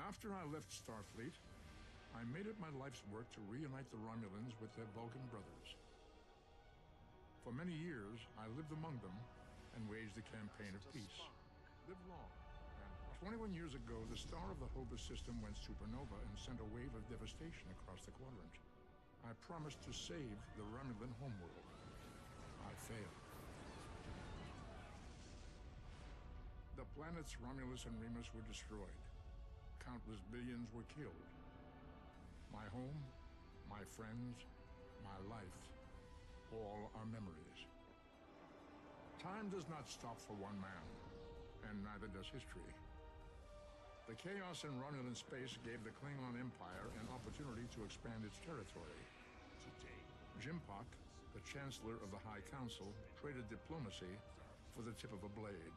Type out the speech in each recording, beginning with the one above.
After I left Starfleet, I made it my life's work to reunite the Romulans with their Vulcan brothers. For many years, I lived among them and waged a campaign of peace. Live long. And 21 years ago, the star of the Hobus system went supernova and sent a wave of devastation across the quadrant. I promised to save the Romulan homeworld. I failed. The planets Romulus and Remus were destroyed. Countless billions were killed. My home, my friends, my life, all are memories. Time does not stop for one man, and neither does history. The chaos in Romulan space gave the Klingon Empire an opportunity to expand its territory. Today, Jimpak, the Chancellor of the High Council, traded diplomacy for the tip of a blade.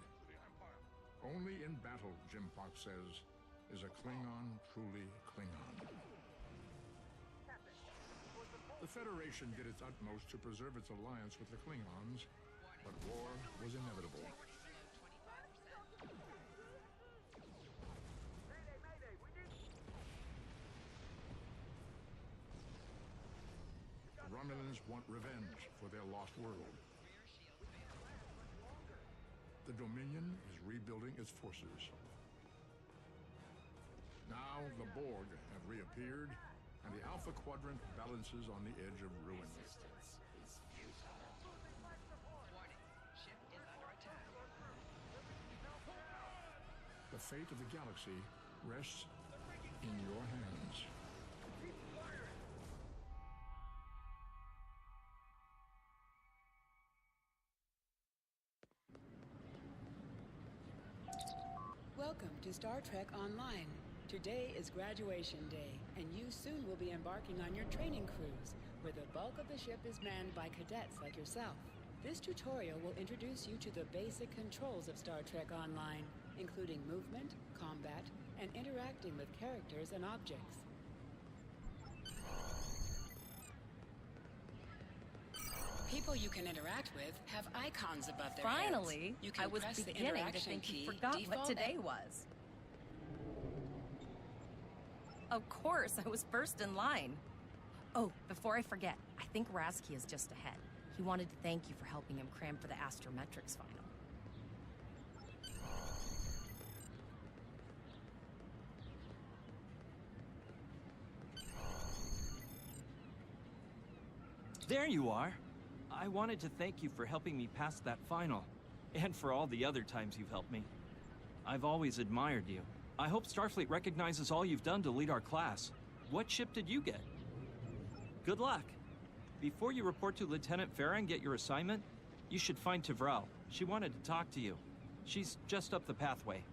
Only in battle, Jimpak says, is a Klingon truly Klingon. The Federation did its utmost to preserve its alliance with the Klingons, but war was inevitable. The Romulans want revenge for their lost world. The Dominion is rebuilding its forces. Now the Borg have reappeared, and the Alpha Quadrant balances on the edge of ruin. Warning, ship is under attack. The fate of the galaxy rests in your hands. Keep firing! Welcome to Star Trek Online. Today is graduation day, and you soon will be embarking on your training cruise, where the bulk of the ship is manned by cadets like yourself. This tutorial will introduce you to the basic controls of Star Trek Online, including movement, combat, and interacting with characters and objects. People you can interact with have icons above their Finally, heads. You can I was press the beginning to interaction think key, you forgot what default today was. Of course, I was first in line. Oh, before I forget, I think Rasky is just ahead. He wanted to thank you for helping him cram for the astrometrics final. There you are. I wanted to thank you for helping me pass that final, and for all the other times you've helped me. I've always admired you. I hope Starfleet recognizes all you've done to lead our class. What ship did you get? Good luck. Before you report to Lieutenant Farah and get your assignment, you should find Tavral. She wanted to talk to you. She's just up the pathway.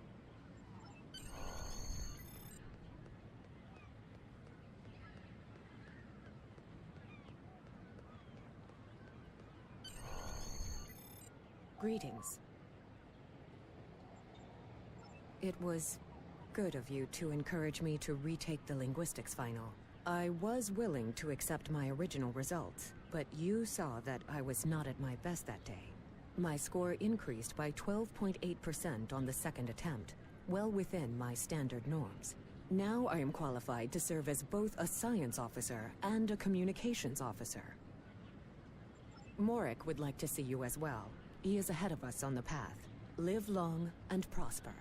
Greetings. It was good of you to encourage me to retake the linguistics final. I was willing to accept my original results, but you saw that I was not at my best that day. My score increased by 12.8% on the second attempt, well within my standard norms. Now I am qualified to serve as both a science officer and a communications officer. Morik would like to see you as well. He is ahead of us on the path. Live long and prosper.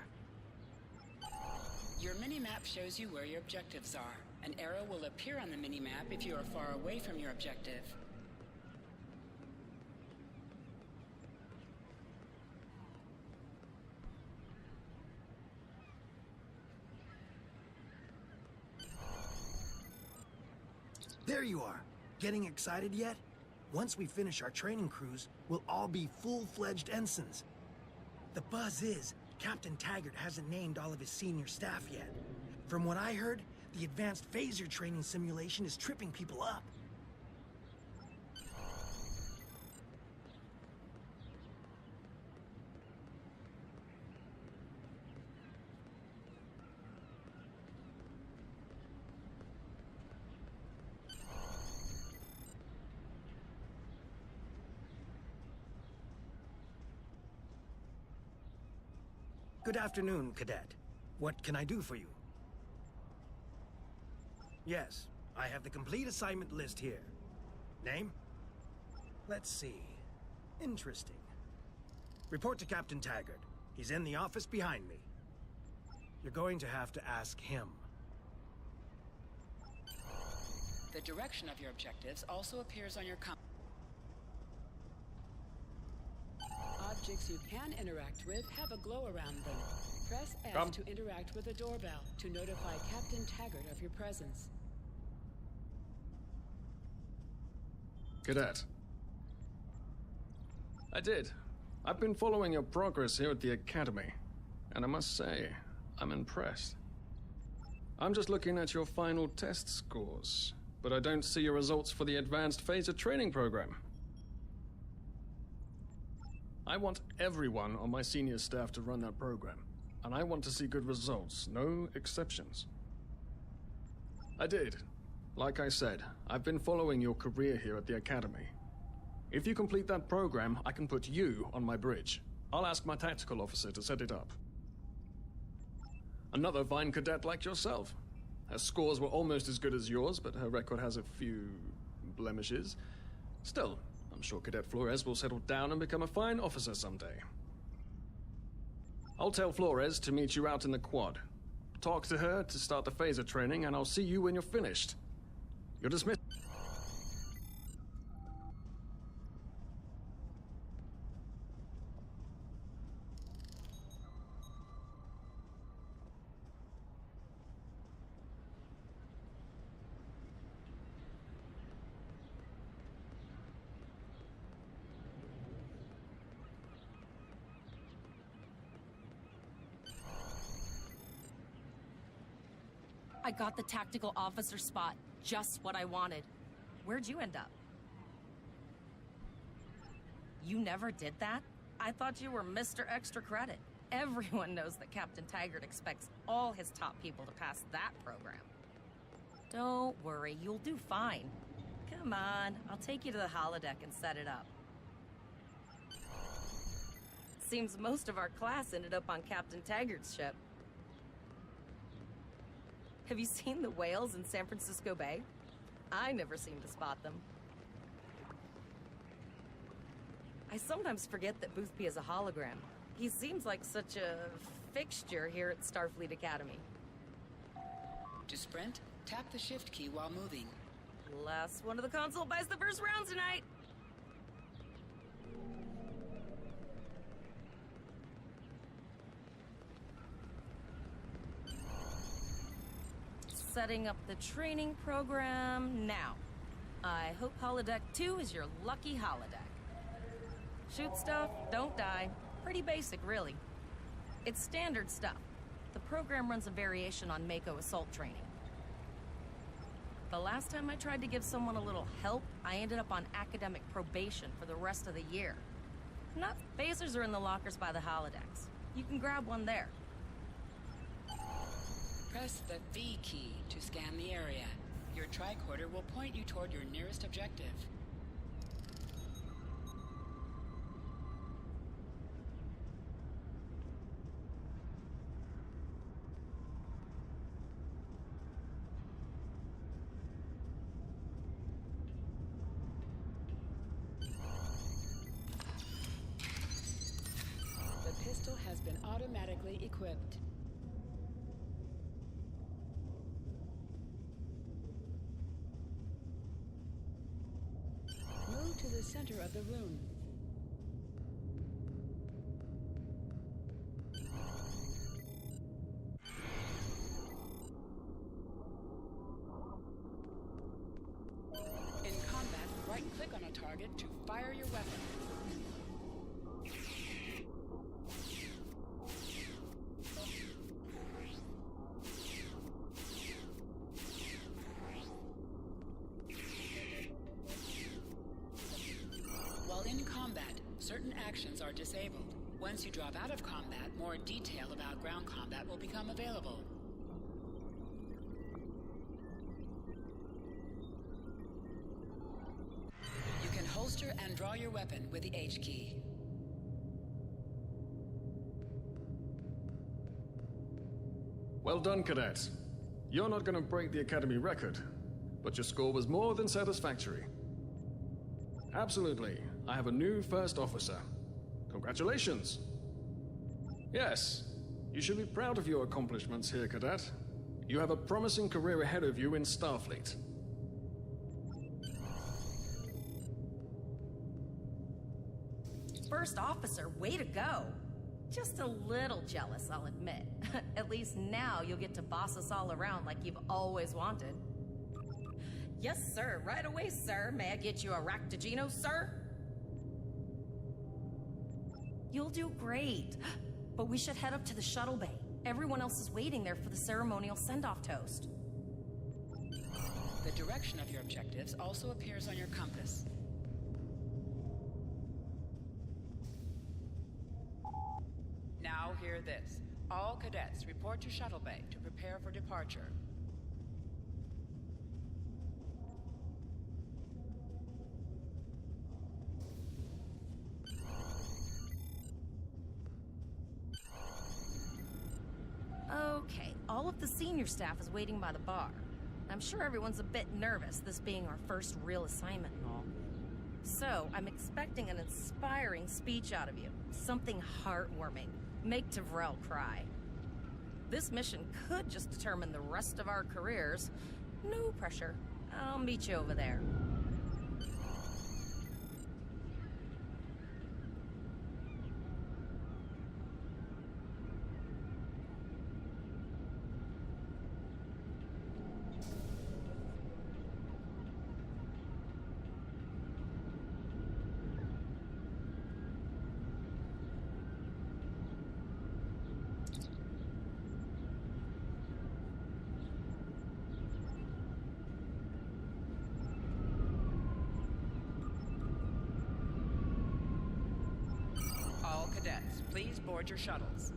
Your minimap shows you where your objectives are. An arrow will appear on the minimap if you are far away from your objective. There you are. Getting excited yet? Once we finish our training cruise, we'll all be full-fledged ensigns. The buzz is, Captain Taggart hasn't named all of his senior staff yet. From what I heard, the advanced phaser training simulation is tripping people up. Good afternoon, Cadet. What can I do for you? Yes, I have the complete assignment list here. Name? Let's see. Interesting. Report to Captain Taggart. He's in the office behind me. You're going to have to ask him. The direction of your objectives also appears on your Objects you can interact with have a glow around them. Press F to interact with a doorbell to notify Captain Taggart of your presence. Cadet. I did. I've been following your progress here at the Academy, and I must say, I'm impressed. I'm just looking at your final test scores, but I don't see your results for the Advanced Phaser Training Program. I want everyone on my senior staff to run that program, and I want to see good results, no exceptions. I did. Like I said, I've been following your career here at the Academy. If you complete that program, I can put you on my bridge. I'll ask my tactical officer to set it up. Another fine cadet like yourself. Her scores were almost as good as yours, but her record has a few blemishes. Still, I'm sure Cadet Flores will settle down and become a fine officer someday. I'll tell Flores to meet you out in the quad. Talk to her to start the phaser training, and I'll see you when you're finished. You're dismissed. I got the tactical officer spot. Just what I wanted. Where'd you end up? You never did that? I thought you were Mr. Extra Credit. Everyone knows that Captain Taggart expects all his top people to pass that program. Don't worry, you'll do fine. Come on, I'll take you to the holodeck and set it up. Seems most of our class ended up on Captain Taggart's ship. Have you seen the whales in San Francisco Bay? I never seem to spot them. I sometimes forget that Boothby is a hologram. He seems like such a fixture here at Starfleet Academy. To sprint, tap the shift key while moving. Last one of the console buys the first round tonight. Setting up the training program now. I hope Holodeck 2 is your lucky holodeck. Shoot stuff, don't die. Pretty basic, really. It's standard stuff. The program runs a variation on Mako assault training. The last time I tried to give someone a little help, I ended up on academic probation for the rest of the year. Phasers are in the lockers by the holodecks. You can grab one there. Press the V key to scan the area. Your tricorder will point you toward your nearest objective. The pistol has been automatically equipped. To the center of the room. In combat, right-click on a target to fire your weapon. Certain actions are disabled. Once you drop out of combat, more detail about ground combat will become available. You can holster and draw your weapon with the H key. Well done, Cadet. You're not going to break the Academy record, but your score was more than satisfactory. Absolutely. I have a new first officer. Congratulations. Yes, you should be proud of your accomplishments here, Cadet. You have a promising career ahead of you in Starfleet. First officer, way to go. Just a little jealous, I'll admit. At least now you'll get to boss us all around like you've always wanted. Yes, sir. Right away, sir. May I get you a Ractigino, sir? You'll do great. But we should head up to the shuttle bay. Everyone else is waiting there for the ceremonial send-off toast. The direction of your objectives also appears on your compass. Now hear this. All cadets report to shuttle bay to prepare for departure. Okay, all of the senior staff is waiting by the bar. I'm sure everyone's a bit nervous, this being our first real assignment and all. So, I'm expecting an inspiring speech out of you. Something heartwarming. Make Tavrel cry. This mission could just determine the rest of our careers. No pressure. I'll meet you over there. All cadets, please board your shuttles.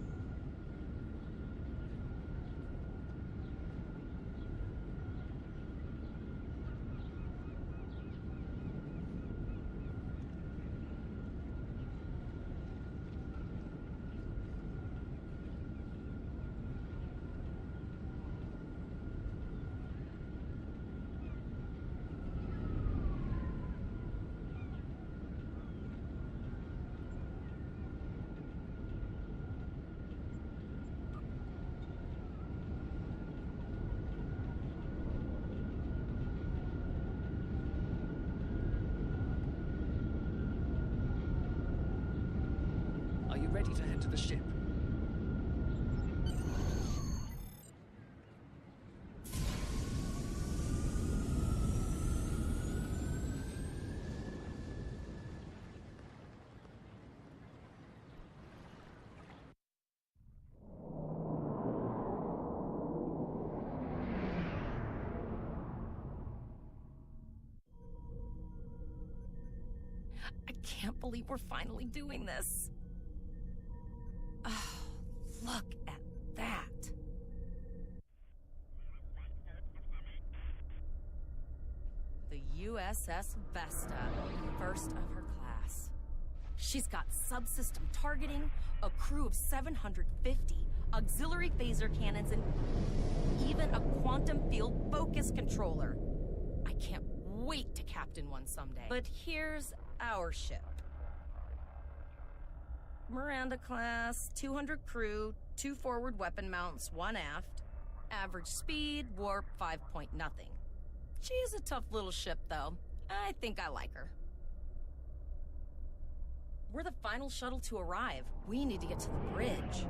Are you ready to head to the ship? I can't believe we're finally doing this. Oh, look at that. The USS Vesta, first of her class. She's got subsystem targeting, a crew of 750, auxiliary phaser cannons, and even a quantum field focus controller. I can't wait to captain one someday. But here's our ship. Miranda class, 200 crew, 2 forward weapon mounts, 1 aft. Average speed, warp 5 point nothing. She's a tough little ship, though. I think I like her. We're the final shuttle to arrive. We need to get to the bridge.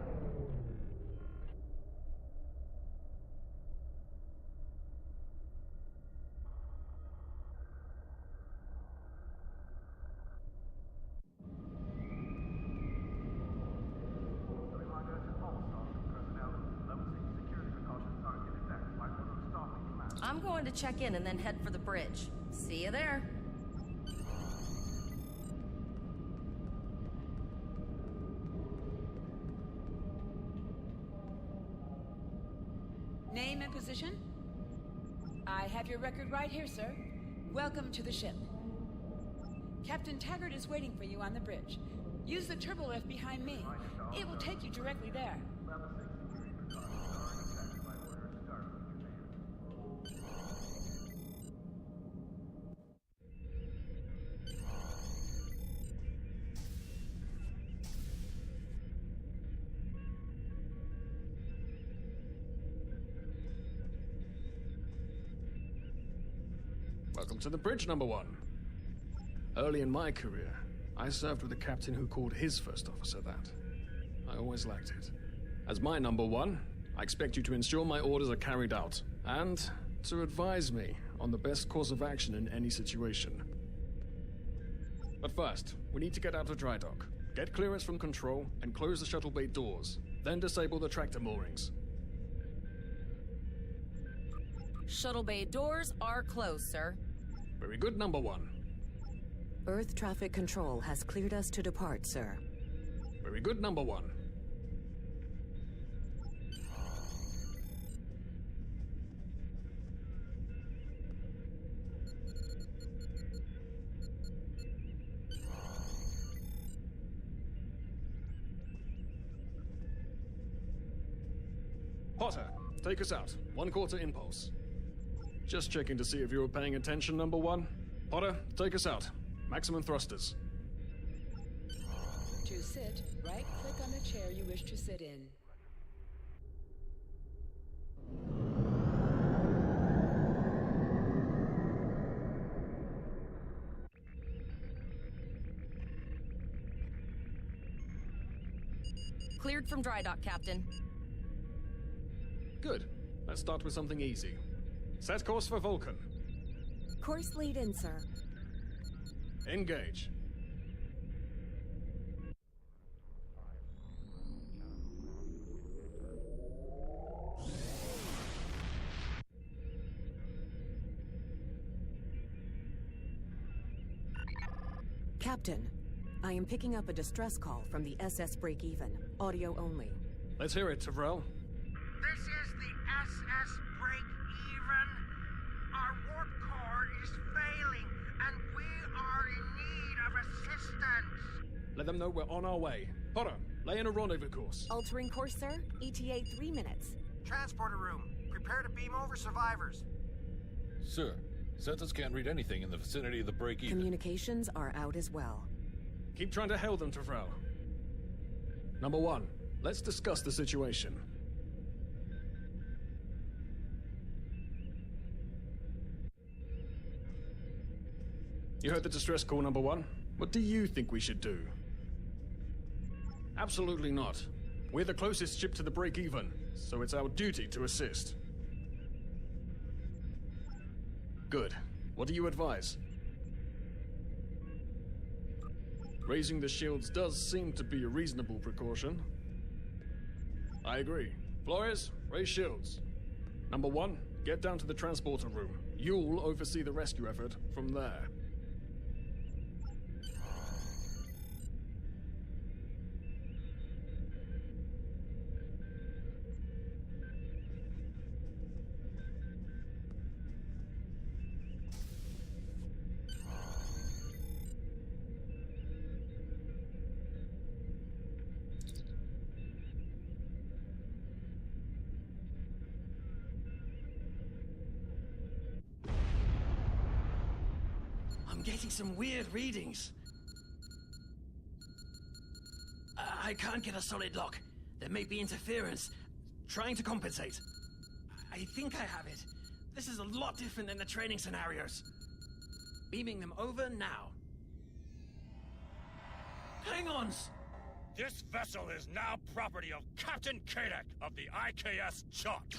I'm going to check in and then head for the bridge. See you there. Name and position? I have your record right here, sir. Welcome to the ship. Captain Taggart is waiting for you on the bridge. Use the turbo lift behind me. It will take you directly there. Welcome to the bridge, number one. Early in my career, I served with a captain who called his first officer that. I always liked it. As my number one, I expect you to ensure my orders are carried out, and to advise me on the best course of action in any situation. But first, we need to get out of dry dock, get clearance from control, and close the shuttle bay doors, then disable the tractor moorings. Shuttle bay doors are closed, sir. Very good, number one. Earth traffic control has cleared us to depart, sir. Very good, number one. Potter, take us out. 1/4 impulse. Just checking to see if you were paying attention, number one. Potter, take us out. Maximum thrusters. To sit, right-click on the chair you wish to sit in. Cleared from dry dock, Captain. Good. Let's start with something easy. Set course for Vulcan. Course lead in, sir. Engage. Captain, I am picking up a distress call from the SS Break-Even. Audio only. Let's hear it, Tavrel. This is the SS Break-Even. Our warp core is failing, and we are in need of assistance. Let them know we're on our way. Potter, lay in a rendezvous course. Altering course, sir. ETA 3 minutes. Transporter room. Prepare to beam over survivors. Sir, Cetus can't read anything in the vicinity of the break-even. Communications are out as well. Keep trying to hail them, Tavrel. Number one, let's discuss the situation. You heard the distress call, number one. What do you think we should do? Absolutely not. We're the closest ship to the break-even, so it's our duty to assist. Good. What do you advise? Raising the shields does seem to be a reasonable precaution. I agree. Flores, raise shields. Number one, get down to the transporter room. You'll oversee the rescue effort from there. I'm getting some weird readings. I can't get a solid lock. There may be interference. Trying to compensate. I think I have it. This is a lot different than the training scenarios. Beaming them over now. Hang-ons! This vessel is now property of Captain Kadek of the IKS Chart.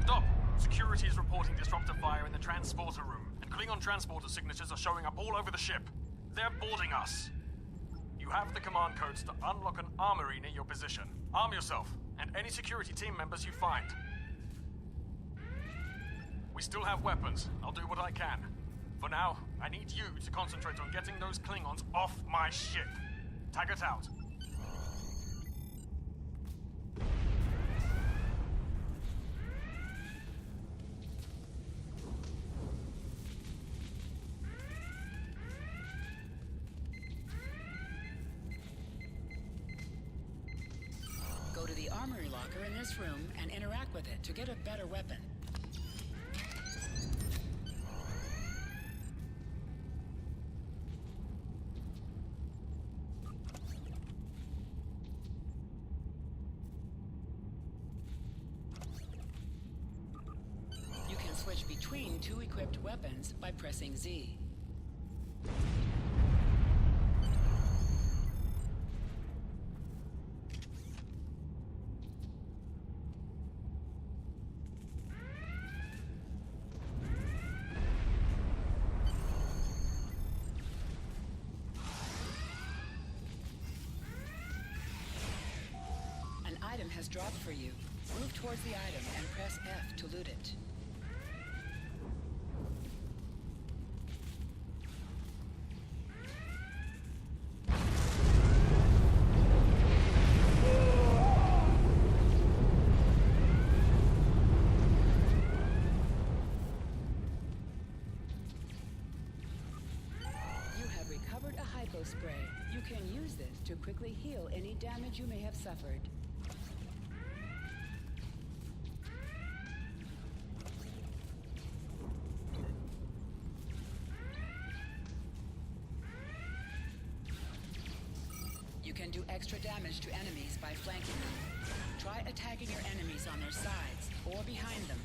Stop! Security is reporting disruptor fire in the transporter room, and Klingon transporter signatures are showing up all over the ship. They're boarding us. You have the command codes to unlock an armory near your position. Arm yourself, and any security team members you find. We still have weapons. I'll do what I can. For now, I need you to concentrate on getting those Klingons off my ship. Taggart out. Go to the armory locker in this room and interact with it to get a better weapon. between two equipped weapons by pressing Z. An item has dropped for you. Move towards the item and press F to loot it. You have recovered a hypo spray. You can use this to quickly heal any damage you may have suffered. You can do extra damage to enemies by flanking them. Try attacking your enemies on their sides or behind them.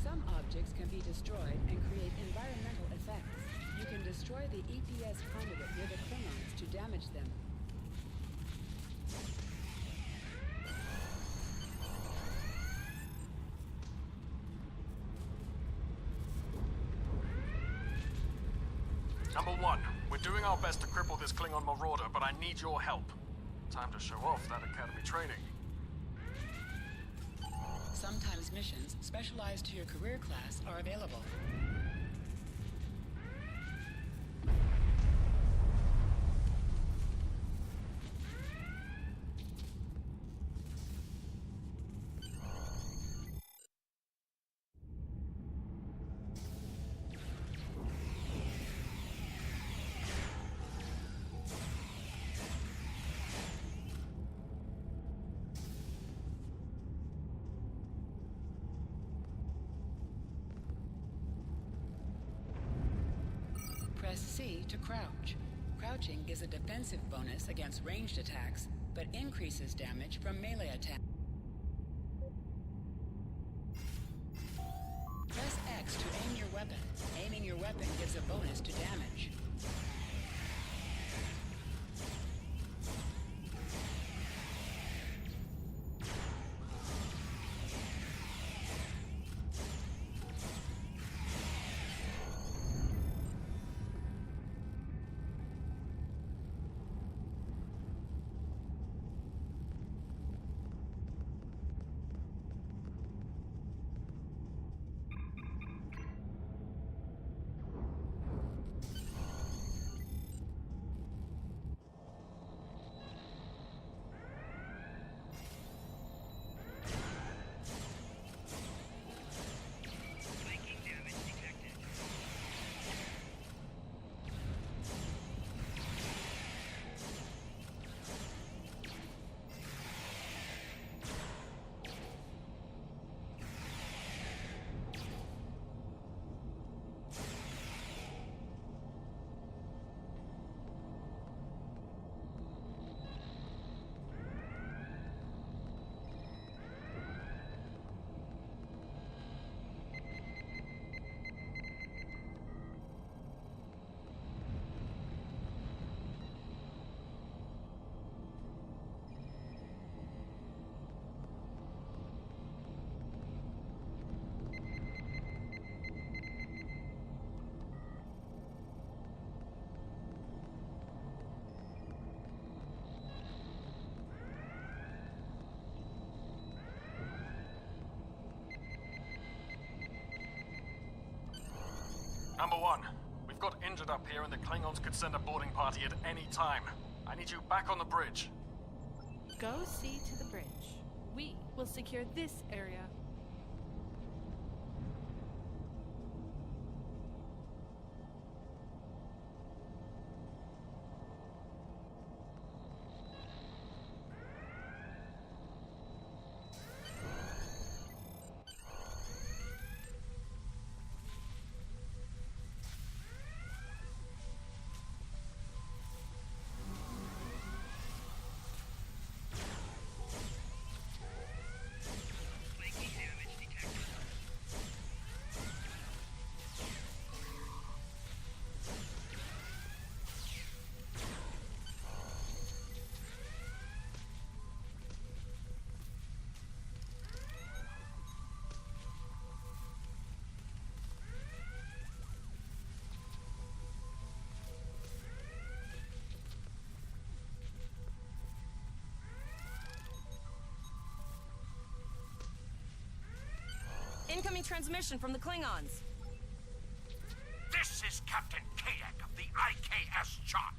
Some objects can be destroyed and create environmental effects. You can destroy the EPS conduit near the Klingons to damage them. Number 1, we're doing our best to cripple this Klingon marauder, but I need your help. Time to show off that academy training. Sometimes missions specialized to your career class are available. Press C to crouch. Crouching gives a defensive bonus against ranged attacks, but increases damage from melee attacks. Press X to aim your weapon. Aiming your weapon gives a bonus to damage. Number 1, we've got injured up here and the Klingons could send a boarding party at any time. I need you back on the bridge. Go see to the bridge. We will secure this area. Incoming transmission from the Klingons. This is Captain Kadek of the IKS Chart.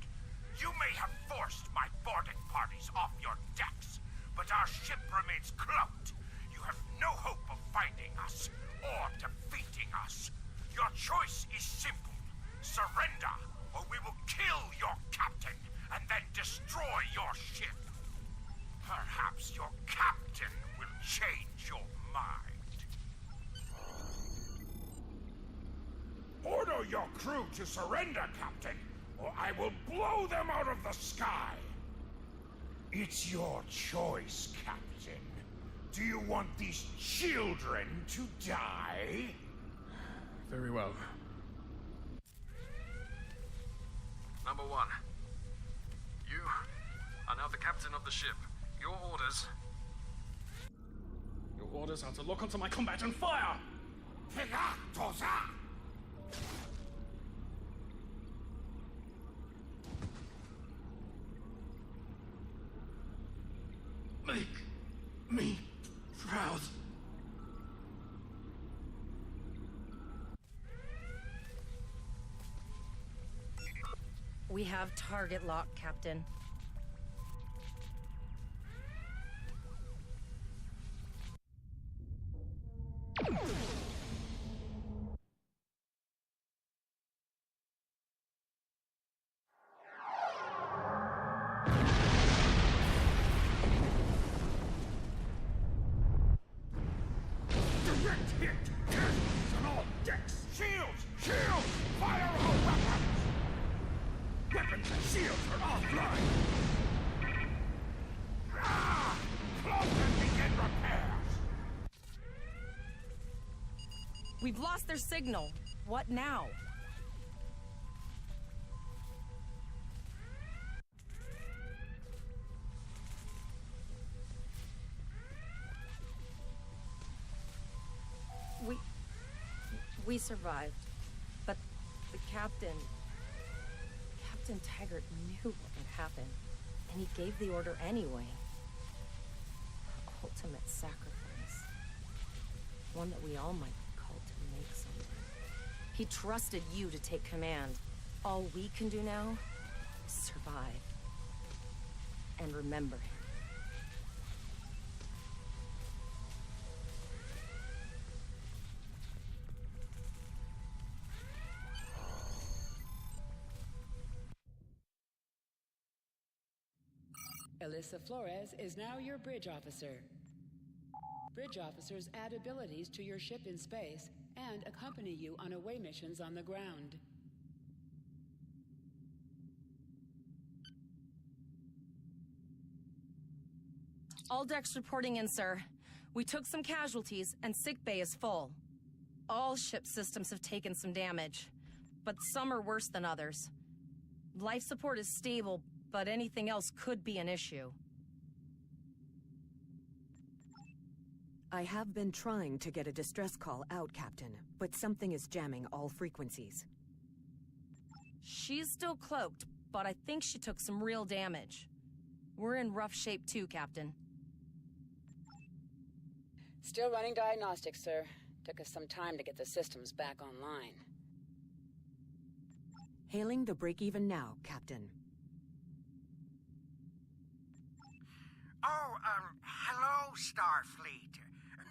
You may have forced my boarding parties off your decks, but our ship remains cloaked. You have no hope of finding us or defeating us. Your choice is simple. Surrender, or we will kill your captain and then destroy your ship. Perhaps your captain will change your mind. Order your crew to surrender, Captain, or I will blow them out of the sky. It's your choice, Captain. Do you want these children to die? Very well. Number 1. You are now the captain of the ship. Your orders... Your orders are to lock onto my combat and fire! Make me proud. We have target lock, Captain. Direct hit! Cannons on all decks! Shields! Shields! Fire all weapons! Weapons and shields are offline! Ah! Close and begin repairs! We've lost their signal. What now? We survived, but the Captain Taggart knew what would happen, and he gave the order anyway. Ultimate sacrifice. One that we all might call to make someday. He trusted you to take command. All we can do now is survive. And remember him. Alyssa Flores is now your bridge officer. Bridge officers add abilities to your ship in space and accompany you on away missions on the ground. All decks reporting in, sir. We took some casualties, and sickbay is full. All ship systems have taken some damage, but some are worse than others. Life support is stable, but anything else could be an issue. I have been trying to get a distress call out, Captain, but something is jamming all frequencies. She's still cloaked, but I think she took some real damage. We're in rough shape too, Captain. Still running diagnostics, sir. Took us some time to get the systems back online. Hailing the break-even now, Captain. Oh, hello, Starfleet.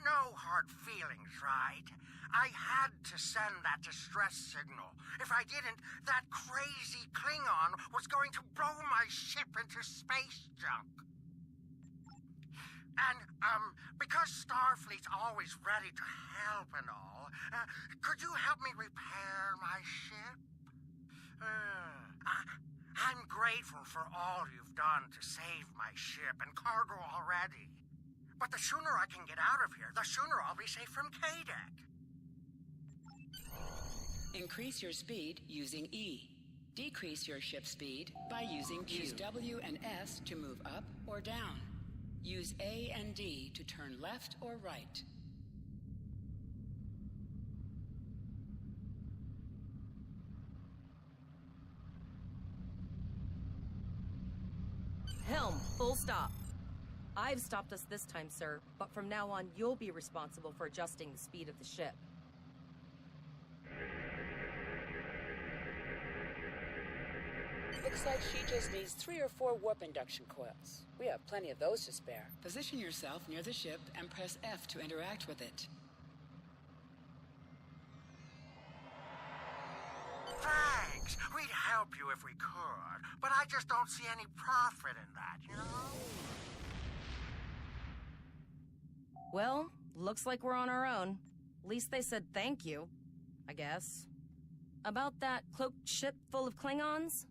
No hard feelings, right? I had to send that distress signal. If I didn't, that crazy Klingon was going to blow my ship into space junk. And, because Starfleet's always ready to help and all, could you help me repair my ship? I'm grateful for all you've done to save my ship and cargo already. But the sooner I can get out of here, the sooner I'll be safe from Kadek. Increase your speed using E. Decrease your ship speed by using Q. Use W and S to move up or down. Use A and D to turn left or right. Helm, full stop. I've stopped us this time, sir, but from now on, you'll be responsible for adjusting the speed of the ship. Looks like she just needs 3 or 4 warp induction coils. We have plenty of those to spare. Position yourself near the ship and press F to interact with it. Thanks. We'd help you if we could, but I just don't see any profit in that, you know? Well, looks like we're on our own. At least they said thank you, I guess. About that cloaked ship full of Klingons?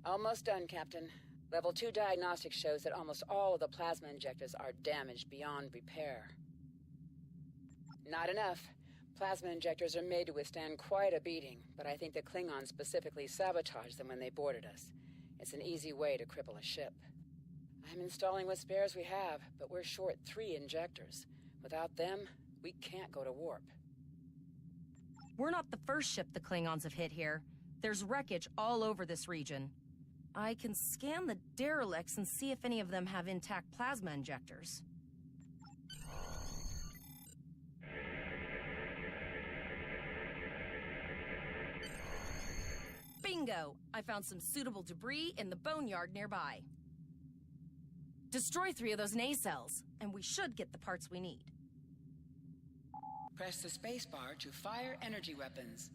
Almost done, Captain. Level 2 diagnostics shows that almost all of the plasma injectors are damaged beyond repair. Not enough. Plasma injectors are made to withstand quite a beating, but I think the Klingons specifically sabotaged them when they boarded us. It's an easy way to cripple a ship. I'm installing what spares we have, but we're short 3 injectors. Without them, we can't go to warp. We're not the first ship the Klingons have hit here. There's wreckage all over this region. I can scan the derelicts and see if any of them have intact plasma injectors. Bingo! I found some suitable debris in the boneyard nearby. Destroy 3 of those nacelles, and we should get the parts we need. Press the spacebar to fire energy weapons.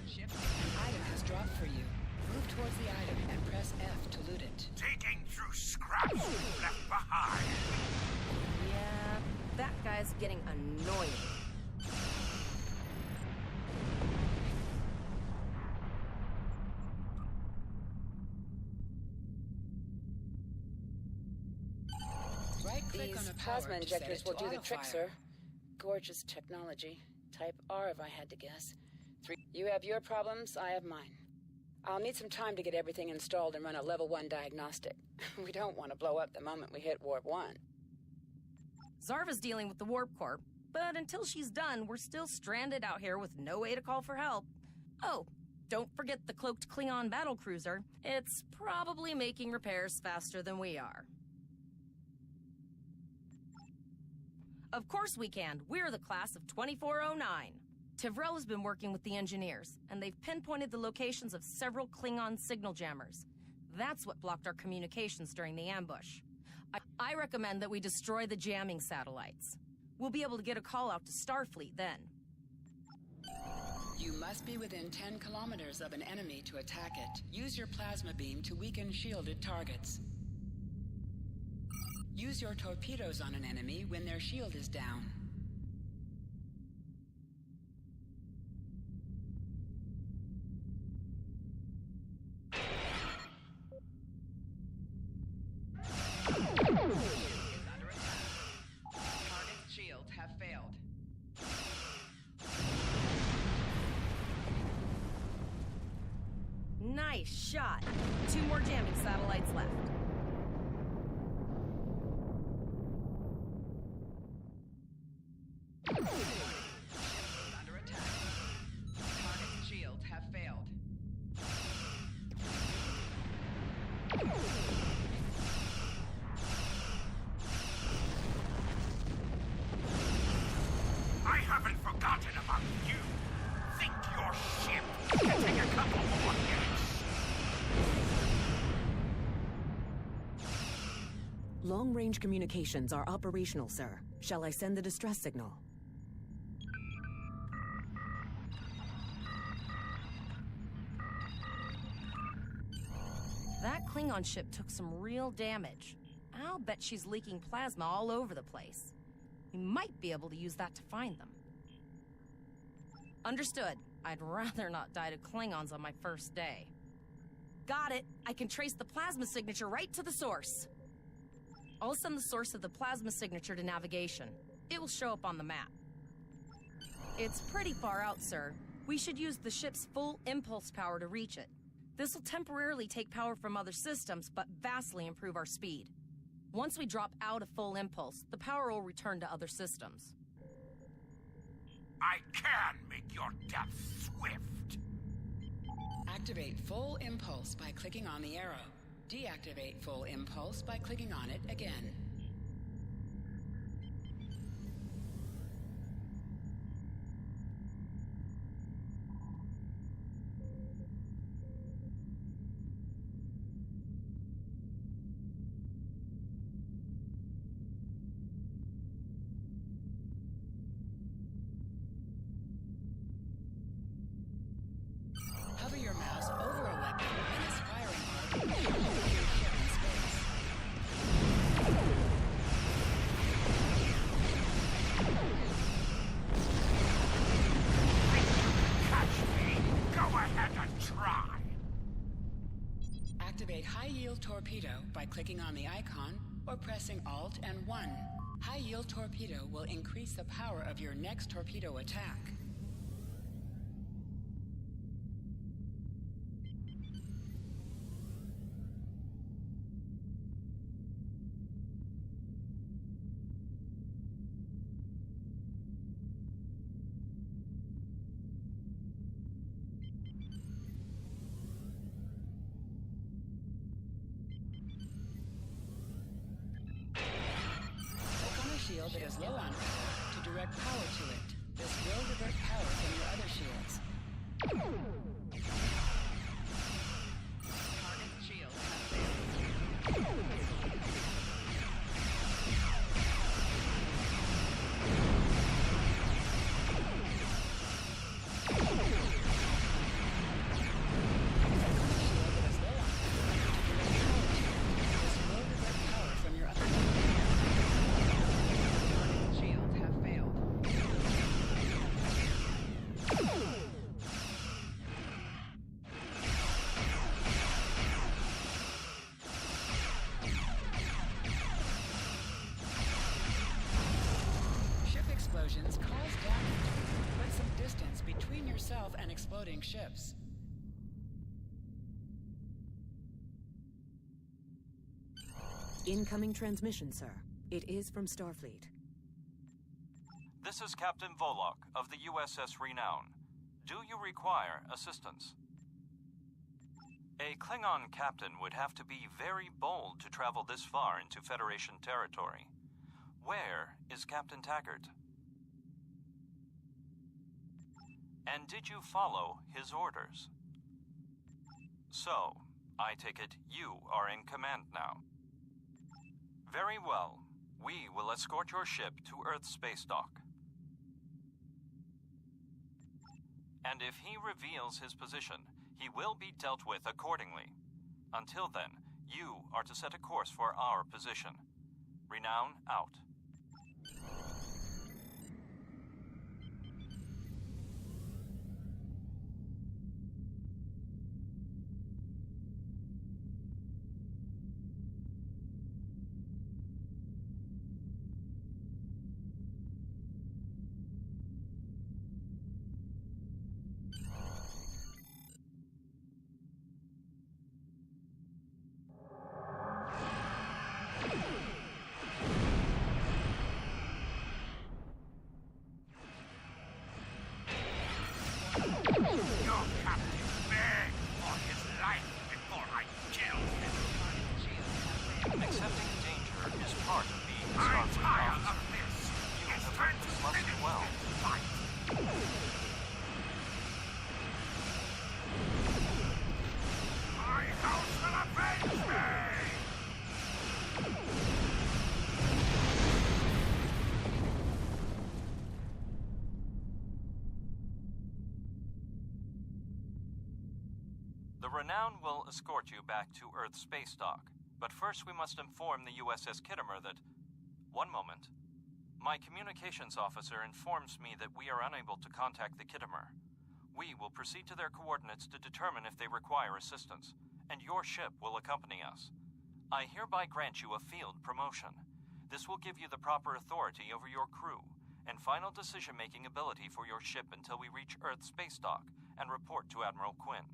Ship. An item has dropped for you. Move towards the item and press F to loot it. Digging through scraps left behind. Yeah, that guy's getting annoying. Right-click on a plasma injectors will do the trick, sir. Gorgeous technology. Type R if I had to guess. 3. You have your problems, I have mine. I'll need some time to get everything installed and run a level 1 diagnostic. We don't want to blow up the moment we hit Warp 1. Zarva's dealing with the Warp Corp, but until she's done, we're still stranded out here with no way to call for help. Oh, don't forget the cloaked Klingon battlecruiser. It's probably making repairs faster than we are. Of course we can. We're the class of 2409. Tivrel has been working with the engineers, and they've pinpointed the locations of several Klingon signal jammers. That's what blocked our communications during the ambush. I recommend that we destroy the jamming satellites. We'll be able to get a call out to Starfleet then. You must be within 10 kilometers of an enemy to attack it. Use your plasma beam to weaken shielded targets. Use your torpedoes on an enemy when their shield is down. Is under attack. Target's shields have failed. Nice shot. 2 more jamming satellites left. Under attack. Target's shields have failed. I haven't forgotten about you. Think your ship can take a couple more hits. Long-range communications are operational, sir. Shall I send the distress signal? That Klingon ship took some real damage. I'll bet she's leaking plasma all over the place. We might be able to use that to find them. Understood. I'd rather not die to Klingons on my first day. Got it. I can trace the plasma signature right to the source. I'll send the source of the plasma signature to navigation. It will show up on the map. It's pretty far out, sir. We should use the ship's full impulse power to reach it. This will temporarily take power from other systems, but vastly improve our speed. Once we drop out of full impulse, the power will return to other systems. I can make your death swift. Activate full impulse by clicking on the arrow. Deactivate full impulse by clicking on it again. Hover your mouse over a weapon and its firing arc will show your ship in space. Catch me! Go ahead and try! Activate high-yield torpedo by clicking on the icon or pressing Alt and 1. High-yield torpedo will increase the power of your next torpedo attack. Shield that is low on power to direct power to it. This will divert power from your other shields. Target's shield has failed. Explosions cause damage. Put some distance between yourself and exploding ships. Incoming transmission, sir. It is from Starfleet. This is Captain Volok of the USS Renown. Do you require assistance? A Klingon captain would have to be very bold to travel this far into Federation territory. Where is Captain Taggart? And did you follow his orders? So, I take it you are in command now. Very well. We will escort your ship to Earth's space dock. And if he reveals his position, he will be dealt with accordingly. Until then, you are to set a course for our position. Renown out. Your captain begged for his life before I killed him. Accepting danger is part of being a I'm Starfleet tired officer. of this. You It's have time learned to this lesson finish well. this fight. My house will avenge me! The Renown will escort you back to Earth's space dock, but first we must inform the USS Kittimer that... One moment. My communications officer informs me that we are unable to contact the Kittimer. We will proceed to their coordinates to determine if they require assistance, and your ship will accompany us. I hereby grant you a field promotion. This will give you the proper authority over your crew, and final decision-making ability for your ship until we reach Earth's space dock and report to Admiral Quinn.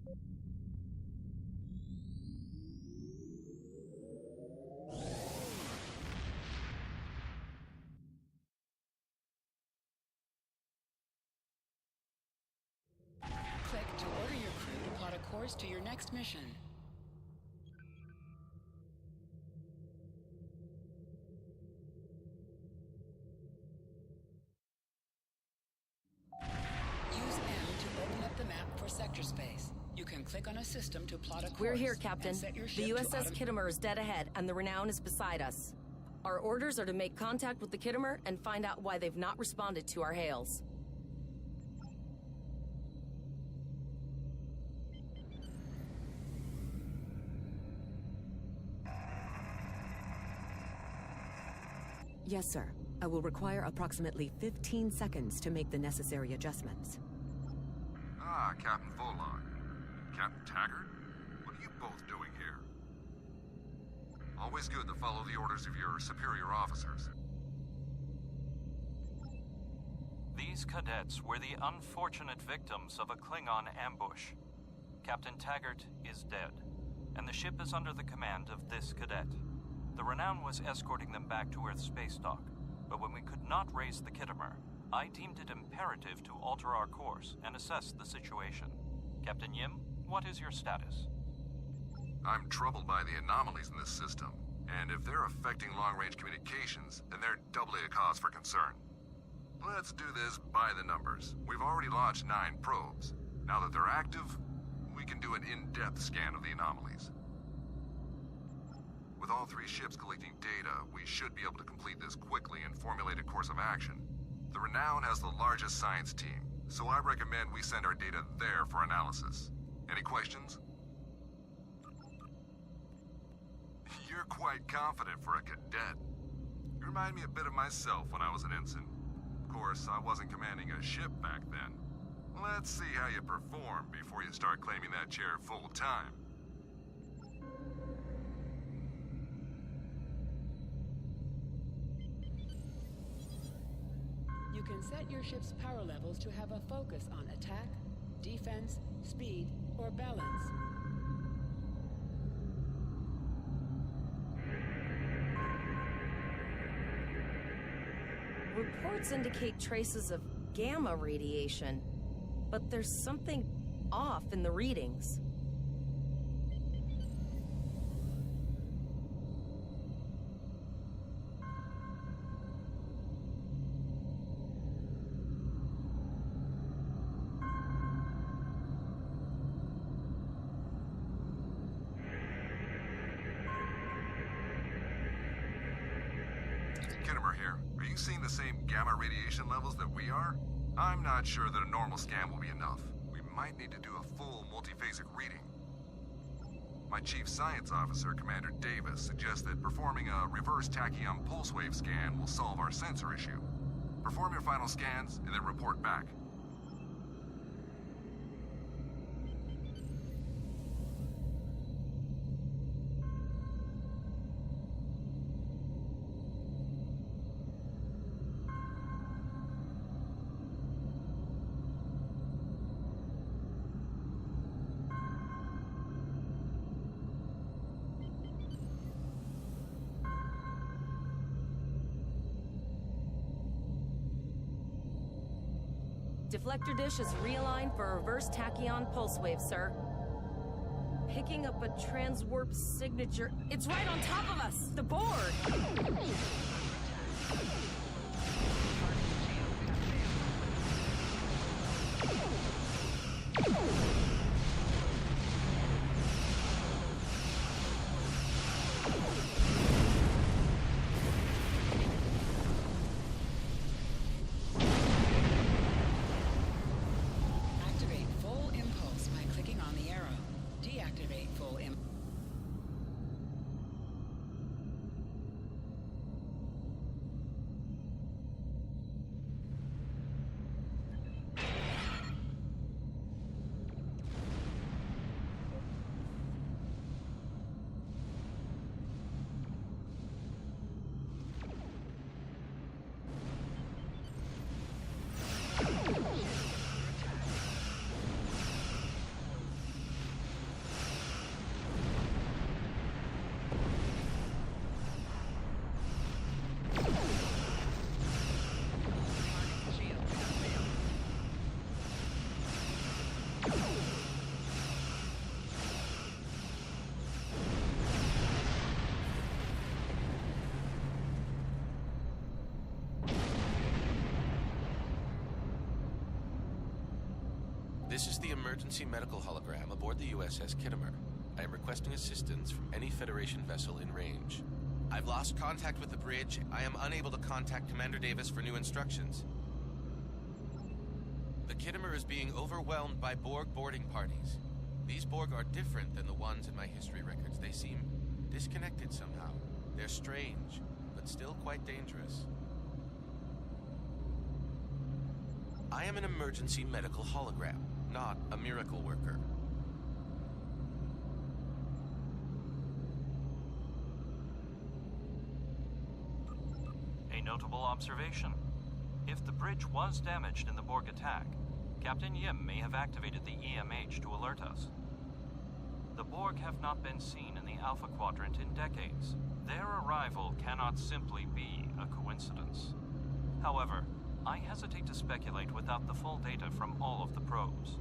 Click to order your crew to plot a course to your next mission. Use M to open up the map for sector space. You can click on a system to plot a course. We're here, Captain. and set your The ship to USS Kittimer is dead ahead, and the Renown is beside us. Our orders are to make contact with the Kittimer and find out why they've not responded to our hails. Yes, sir. I will require approximately 15 seconds to make the necessary adjustments. Ah, Captain Volog. Captain Taggart? What are you both doing here? Always good to follow the orders of your superior officers. These cadets were the unfortunate victims of a Klingon ambush. Captain Taggart is dead, and the ship is under the command of this cadet. The Renown was escorting them back to Earth's space dock, but when we could not raise the Kittimer, I deemed it imperative to alter our course and assess the situation. Captain Yim, what is your status? I'm troubled by the anomalies in this system, and if they're affecting long-range communications, then they're doubly a cause for concern. Let's do this by the numbers. We've already launched 9 probes. Now that they're active, we can do an in-depth scan of the anomalies. With all 3 ships collecting data, we should be able to complete this quickly and formulate a course of action. The Renown has the largest science team, so I recommend we send our data there for analysis. Any questions? You're quite confident for a cadet. You remind me a bit of myself when I was an ensign. Of course, I wasn't commanding a ship back then. Let's see how you perform before you start claiming that chair full time. You can set your ship's power levels to have a focus on attack, defense, speed, or balance. Reports indicate traces of gamma radiation, but there's something off in the readings. Kittimer here. Are you seeing the same gamma radiation levels that we are? I'm not sure that a normal scan will be enough. We might need to do a full multiphasic reading. My chief science officer, Commander Davis, suggests that performing a reverse tachyon pulse wave scan will solve our sensor issue. Perform your final scans and then report back. Deflector dish is realigned for a reverse tachyon pulse wave, sir. Picking up a transwarp signature. It's right on top of us! The board! Activate full impulse by clicking on the arrow. Deactivate full impulse. This is the emergency medical hologram aboard the USS Kittimer. I am requesting assistance from any Federation vessel in range. I've lost contact with the bridge. I am unable to contact Commander Davis for new instructions. The Kittimer is being overwhelmed by Borg boarding parties. These Borg are different than the ones in my history records. They seem disconnected somehow. They're strange, but still quite dangerous. I am an emergency medical hologram, not a miracle worker. A notable observation. If the bridge was damaged in the Borg attack, Captain Yim may have activated the EMH to alert us. The Borg have not been seen in the Alpha Quadrant in decades. Their arrival cannot simply be a coincidence. However, I hesitate to speculate without the full data from all of the probes.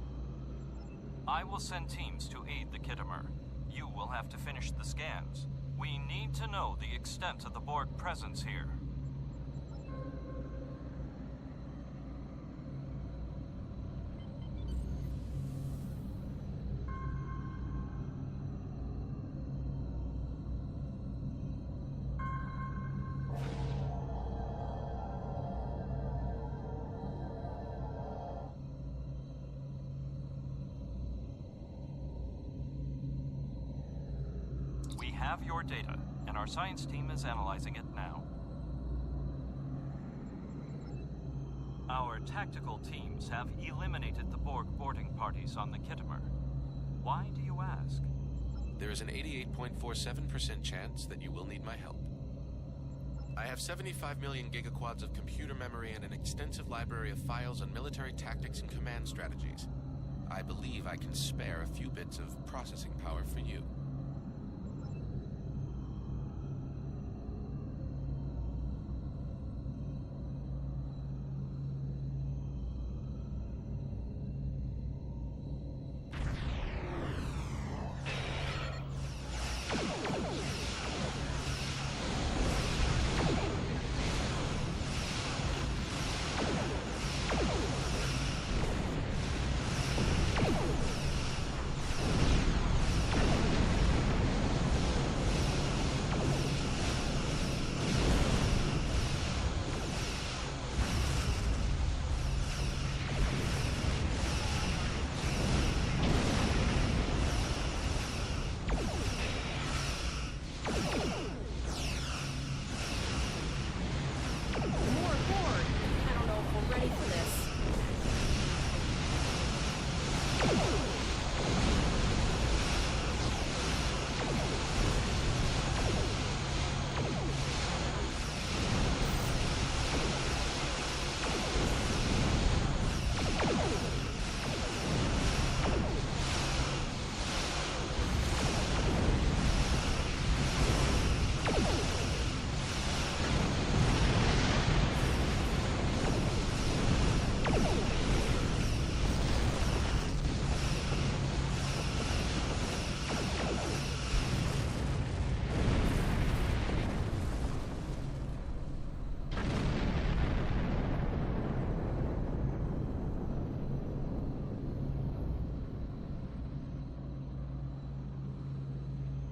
I will send teams to aid the Kittimer. You will have to finish the scans. We need to know the extent of the Borg presence here. Have your data, and our science team is analyzing it now. Our tactical teams have eliminated the Borg boarding parties on the Kittimer. Why do you ask? There is an 88.47% chance that you will need my help. I have 75 million gigaquads of computer memory and an extensive library of files on military tactics and command strategies. I believe I can spare a few bits of processing power for you.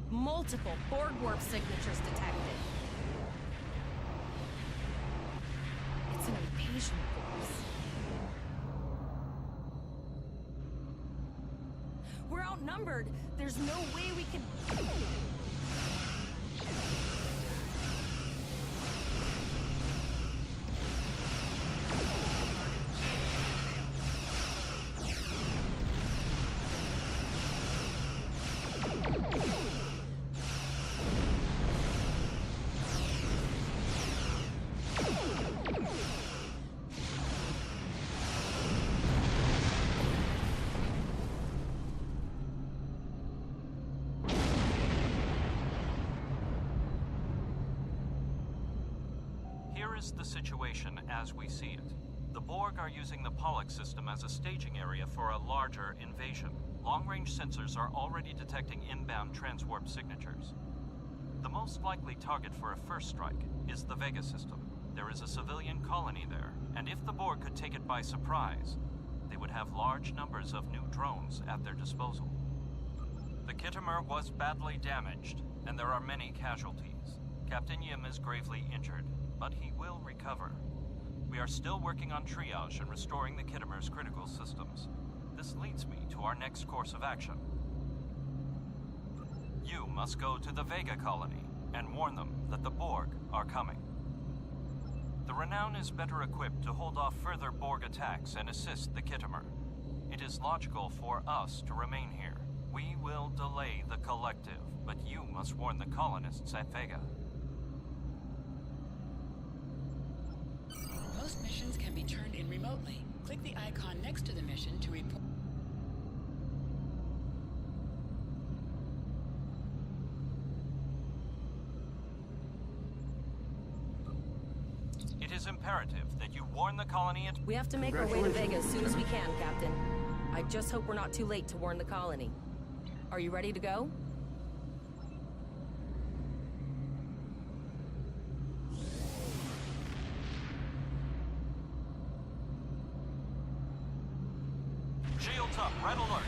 Multiple Borg warp signatures detected. It's an invasion force. We're outnumbered. There's no way we can... Is the situation as we see it. The Borg are using the Pollux system as a staging area for a larger invasion. Long-range sensors are already detecting inbound transwarp signatures. The most likely target for a first strike is the Vega system. There is a civilian colony there, and if the Borg could take it by surprise, they would would have large numbers of new drones at their disposal. The Kittimer was badly damaged, and there are many casualties. Captain Yim is gravely injured, but he will recover. We are still working on triage and restoring the Kittimer's critical systems. This leads me to our next course of action. You must go to the Vega colony and warn them that the Borg are coming. The Renown is better equipped to hold off further Borg attacks and assist the Kittimer. It is logical for us to remain here. We will delay the Collective, but you must warn the colonists at Vega. Most missions can be turned in remotely. Click the icon next to the mission to report. It is imperative that you warn the colony at... We have to make our way to Vega as soon as we can, Captain. I just hope we're not too late to warn the colony. Are you ready to go? Shields up, red alert.